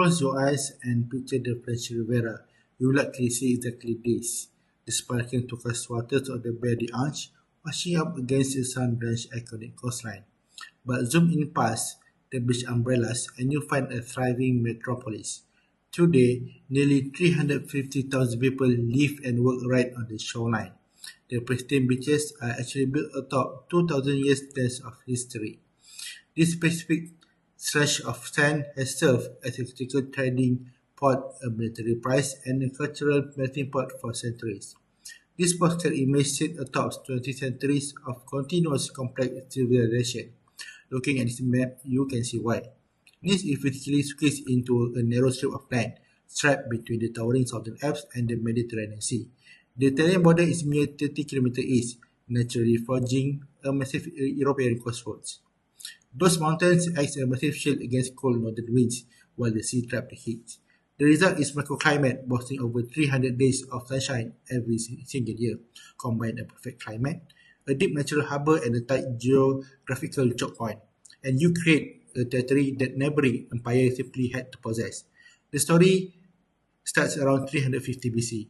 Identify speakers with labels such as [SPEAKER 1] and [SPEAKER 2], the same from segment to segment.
[SPEAKER 1] Close your eyes and picture the French Riviera. You will likely see exactly this: the sparkling turquoise waters of the Baie d'Ange washing up against the sun-drenched iconic coastline. But zoom in past the beach umbrellas and you find a thriving metropolis. Today, nearly 350,000 people live and work right on the shoreline. The pristine beaches are actually built atop 2,000 years depth of history. This specific stretch of sand has served as a critical trading port, a military prize, and a cultural melting pot for centuries. This postcard image sits atop 20 centuries of continuous complex civilization. Looking at this map, you can see why. Nice is physically squeezed into a narrow strip of land, strapped between the towering southern Alps and the Mediterranean Sea. The Italian border is mere 30 kilometers east, naturally forging a massive European crossroads. Those mountains act as a massive shield against cold northern winds, while the sea traps the heat. The result is microclimate boasting over 300 days of sunshine every single year, combined a perfect climate, a deep natural harbour and a tight geographical choke point. And you create a territory that neighboring empires simply had to possess. The story starts around 350 BC.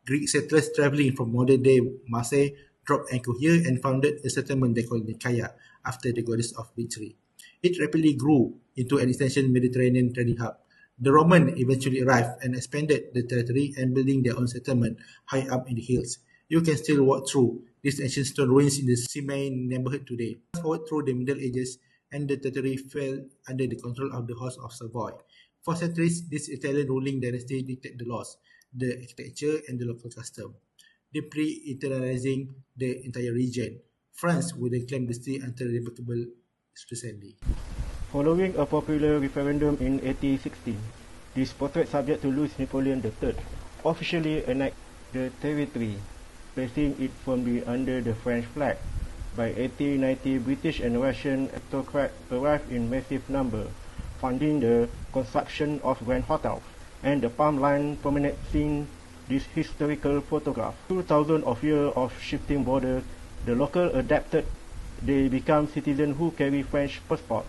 [SPEAKER 1] Greek settlers travelling from modern-day Marseille dropped anchor here and founded a settlement they called Nicaea after the goddess of victory. It rapidly grew into an essential Mediterranean trading hub. The Romans eventually arrived and expanded the territory and building their own settlement high up in the hills. You can still walk through these ancient stone ruins in the Semaine neighborhood today. Fast forward through the Middle Ages and the territory fell under the control of the House of Savoy. For centuries, this Italian ruling dynasty dictated the laws, the architecture, and the local custom, deeply internalizing the entire region. France would then claim the sea until remarkable recently.
[SPEAKER 2] Following a popular referendum in 1816, this portrait subject to Louis Napoleon III officially annexed the territory, placing it firmly under the French flag. By 1890, British and Russian aristocrats arrived in massive number, funding the construction of grand hotels, and the palm line promenading this historical photograph. 2,000 of years of shifting borders, the local adapted. They become citizens who carry French passport,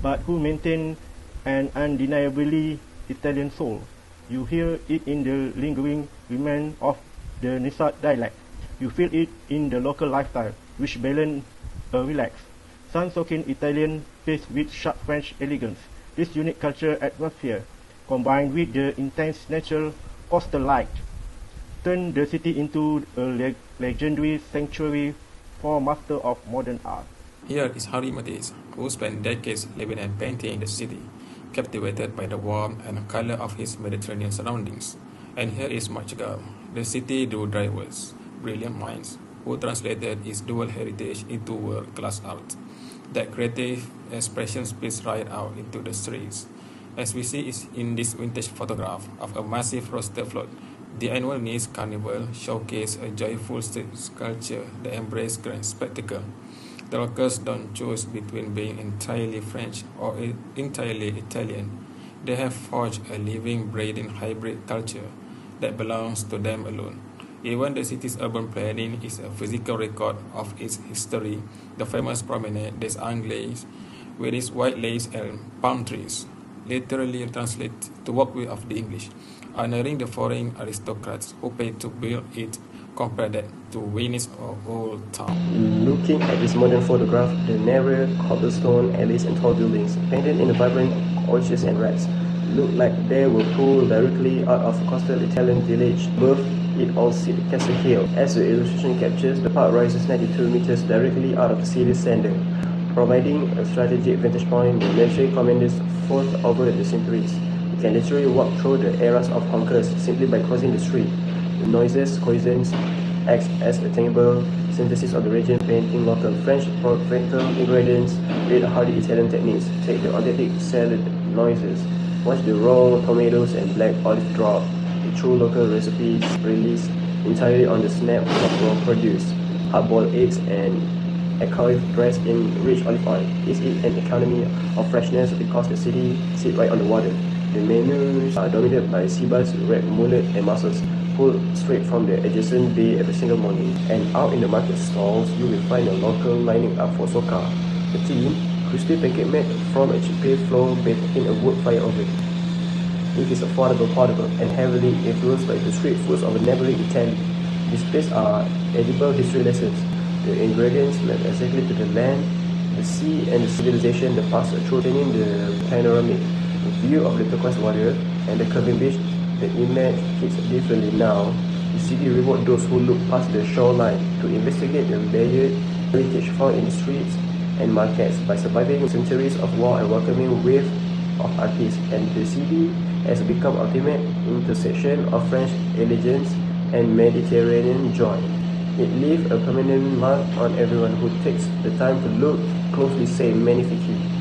[SPEAKER 2] but who maintain an undeniably Italian soul. You hear it in the lingering remains of the Nisad dialect. You feel it in the local lifestyle, which balance a relaxed, sun-soaking Italian face with sharp French elegance. This unique cultural atmosphere, combined with the intense natural coastal light, turned the city into a legendary sanctuary for master of modern art.
[SPEAKER 3] Here is Harry Matisse, who spent decades living and painting in the city, captivated by the warmth and color of his Mediterranean surroundings. And here is Portugal, the city do drivers, brilliant minds, who translated its dual heritage into world-class art. That creative expression speaks right out into the streets. As we see in this vintage photograph of a massive roster float, the annual Nice Carnival showcased a joyful street culture that embraced grand spectacle. The locals don't choose between being entirely French or entirely Italian. They have forged a living, breathing hybrid culture that belongs to them alone. Even the city's urban planning is a physical record of its history. The famous promenade des Anglais, with its white lace and palm trees, literally translate to walkway of the English, honoring the foreign aristocrats who paid to build it. Compare that to Venice or Old Town.
[SPEAKER 4] Looking at this modern photograph, the narrow cobblestone alleys and tall buildings, painted in the vibrant orchards and reds, look like they were pulled directly out of a coastal Italian village. Above it all sits Castle Hill. As the illustration captures, the park rises 92 meters directly out of the city's center, providing a strategic vantage point the military commanders fought over the centuries. You can literally walk through the eras of conquest simply by crossing the street. The noises, cousins acts as a tangible synthesis of the region, painting local French practical ingredients with hardy Italian techniques. Take the authentic salad noises. Watch the raw tomatoes and black olive drop. The true local recipes released entirely on the snap of raw produce. Hard-boiled eggs and acai dressed in rich olive oil. Is it an economy of freshness because the city sits right on the water? The menus are dominated by sea bass, red mullet and mussels, pulled straight from the adjacent bay every single morning. And out in the market stalls, you will find a local lining up for soca. The theme, crispy pancake made from a chickpea flour baked in a wood fire oven. It is affordable, portable, and heavily influenced by the street foods of neighboring Italy. These places are edible history lessons. The ingredients map exactly to the land, the sea, and the civilization that passed through, turning the panoramic view of the turquoise water and the curving beach. The image hits differently now. The city rewards those who look past the shoreline to investigate the layered heritage found in the streets and markets by surviving centuries of war and welcoming wave of artists. And the city has become ultimate intersection of French elegance and Mediterranean joy. It leaves a permanent mark on everyone who takes the time to look closely, say magnifique.